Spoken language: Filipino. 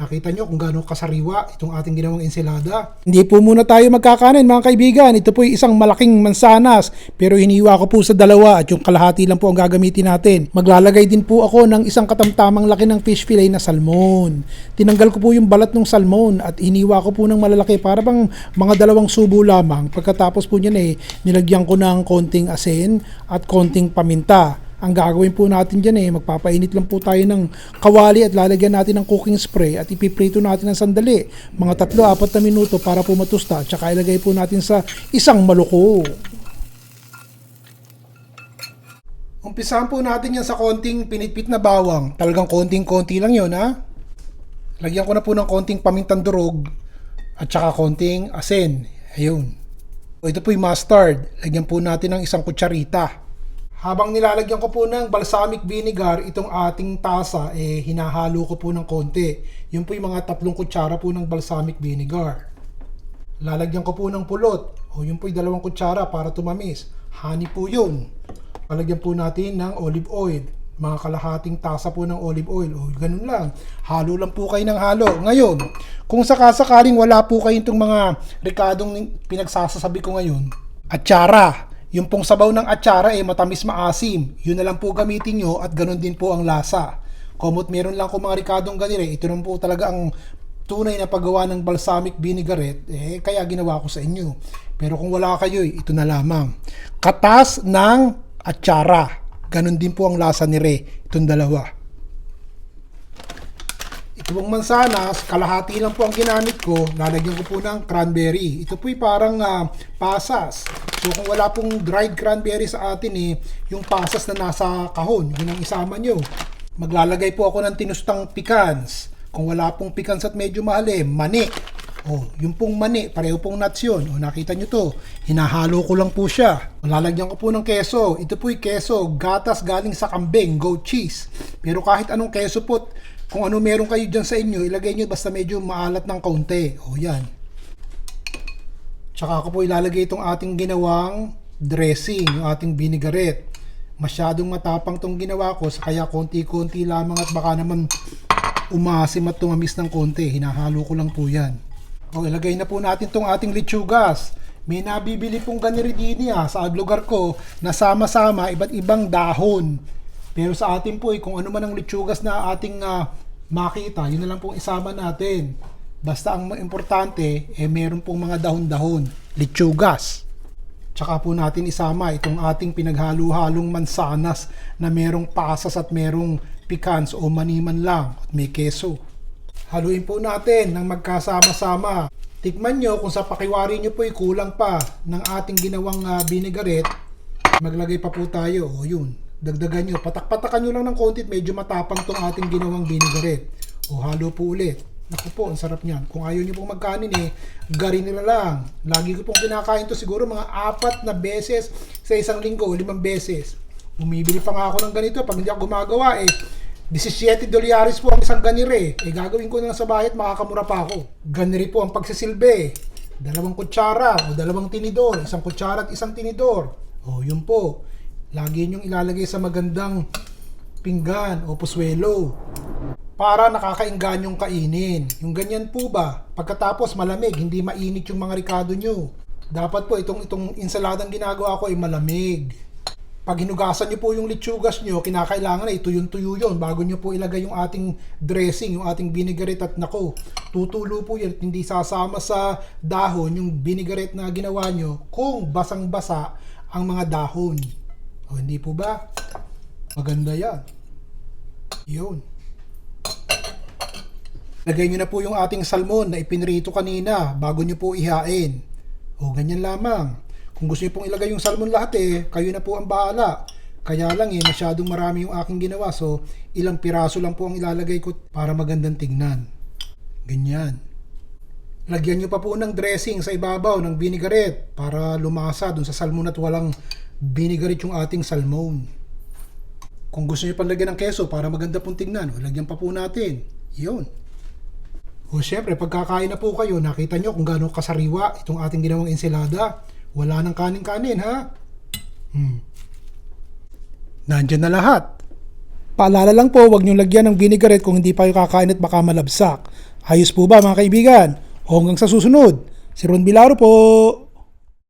nakita nyo kung gaano kasariwa itong ating ginawang ensalada. Hindi po muna tayo magkakanin mga kaibigan. Ito po ay isang malaking mansanas pero hiniwa ko po sa dalawa at yung kalahati lang po ang gagamitin natin. Maglalagay din po ako ng isang katamtamang laki ng fish fillet na salmon. Tinanggal ko po yung balat ng salmon at hiniwa ko po ng malalaki para bang mga dalawang subo lamang. Pagkatapos po niyan nilagyan ko ng konting asin at konting paminta. Ang gagawin po natin dyan magpapainit lang po tayo ng kawali at lalagyan natin ng cooking spray at ipiprito natin ng sandali. Mga 3-4 na minuto para po matusta. Tsaka ilagay po natin sa isang maluko. Umpisahan po natin yan sa konting pinitpit na bawang. Talagang konting-konti lang yun ha. Lagyan ko na po ng konting pamintang durog at tsaka konting asin. Ayun. Ito po yung mustard. Lagyan po natin ng 1 kutsarita. Habang nilalagyan ko po ng balsamic vinegar, itong ating tasa, hinahalo ko po ng konti. Yun po yung mga 3 kutsara po ng balsamic vinegar. Lalagyan ko po ng pulot. Yun po yung 2 kutsara para tumamis. Honey po yun. Lalagyan po natin ng olive oil. Mga kalahating tasa po ng olive oil. Ganun lang. Halo lang po kayo ng halo. Ngayon, kung sakasakaling wala po kayo itong mga ricadong pinagsasasabi ko ngayon, atsara. Yung pong sabaw ng atsara matamis maasim. Yun na lang po gamitin nyo at ganun din po ang lasa. Kumot meron lang ko mga ricadong ganire, ito naman po talaga ang tunay na paggawa ng balsamic vinaigrette, kaya ginawa ko sa inyo. Pero kung wala kayo, ito na lamang. Katas ng atsara. Ganun din po ang lasa ni Re, itong dalawa. Itong mansanas, kalahati lang po ang ginamit ko. Lalagyan ko po ng cranberry. Ito po'y parang pasas. So kung wala pong dried cranberry sa atin yung pasas na nasa kahon, yun ang isama nyo. Maglalagay po ako ng tinustang pecans. Kung wala pong pecans at medyo mahal mani. Yung pong mani, pareho pong nuts yun. Nakita nyo to, hinahalo ko lang po siya. Lalagyan ko po ng keso. Ito po'y keso, gatas galing sa kambing, goat cheese. Pero kahit anong keso po, kung ano meron kayo dyan sa inyo, ilagay nyo basta medyo maalat ng kaunti. Yan. Tsaka ako po ilalagay itong ating ginawang dressing, yung ating vinaigrette. Masyadong matapang itong ginawa ko, kaya konti-konti lamang at baka naman umasim at tumamis ng konti. Hinahalo ko lang po yan. Ilagay na po natin itong ating lechugas. May nabibili pong ganiridini sa lugar ko na sama-sama iba't ibang dahon. Pero sa atin po kung ano man ang lechugas na ating makita, yun na lang pong isama natin. Basta ang importante, meron pong mga dahon-dahon, lechugas. Tsaka po natin isama itong ating pinaghalo-halong mansanas na merong pasas at merong pecans o maniman lang at may keso. Haluin po natin ng magkasama-sama. Tikman nyo kung sa pakiwari nyo po kulang pa ng ating ginawang vinaigrette, maglagay pa po tayo. Yun. Dagdagan nyo, patak-patakan nyo lang ng konti, medyo matapang tong ating ginawang vinaigrette. Halo po ulit. Naku po, ang sarap niyan. Kung ayaw nyo pong magkanin garin nila lang. Lagi ko pong kinakain to siguro mga 4 na beses sa isang linggo, 5 beses. Bumibili pa nga ako ng ganito pag hindi ako gumagawa $17 po ang isang ganire. Gagawin ko na lang sa bahay at makakamura pa ako. Ganire po ang pagsisilbi. 2 kutsara o 2 tinidor, 1 kutsara at 1 tinidor. Yun po. Lagi nyong ilalagay sa magandang pinggan o puswelo para nakakaingan yung kainin. Yung ganyan po ba, pagkatapos malamig, hindi mainit yung mga ricado nyo. Dapat po itong insaladang ginagawa ko ay malamig. Pag hinugasan nyo po yung lechugas nyo, kinakailangan tuyo-tuyo yun bago nyo po ilagay yung ating dressing, yung ating vinaigrette at tutulo po yun. Hindi sasama sa dahon yung vinaigrette na ginawa nyo kung basang-basa ang mga dahon. Hindi po ba? Maganda yan. Yun. Lagay nyo na po yung ating salmon na ipinrito kanina bago nyo po ihain. Ganyan lamang. Kung gusto nyo pong ilagay yung salmon lahat kayo na po ang bahala. Kaya lang masyadong marami yung aking ginawa. So, ilang piraso lang po ang ilalagay ko para magandang tignan. Ganyan. Lagyan nyo pa po ng dressing sa ibabaw ng vinaigrette para lumasa dun sa salmon at walang vinaigrette yung ating salmon. Kung gusto nyo pang lagyan ng keso para maganda pong tignan, lagyan pa po natin. Yun. Syempre, pagkakain na po kayo, nakita nyo kung gaano kasariwa itong ating ginawang ensalada. Wala nang kanin-kanin, ha? Nandyan na lahat. Paalala lang po, huwag nyo lagyan ng vinaigrette kung hindi pa kayo kakain at baka malabsak. Ayos po ba mga kaibigan? O hanggang sa susunod, si Ron Bilaro po.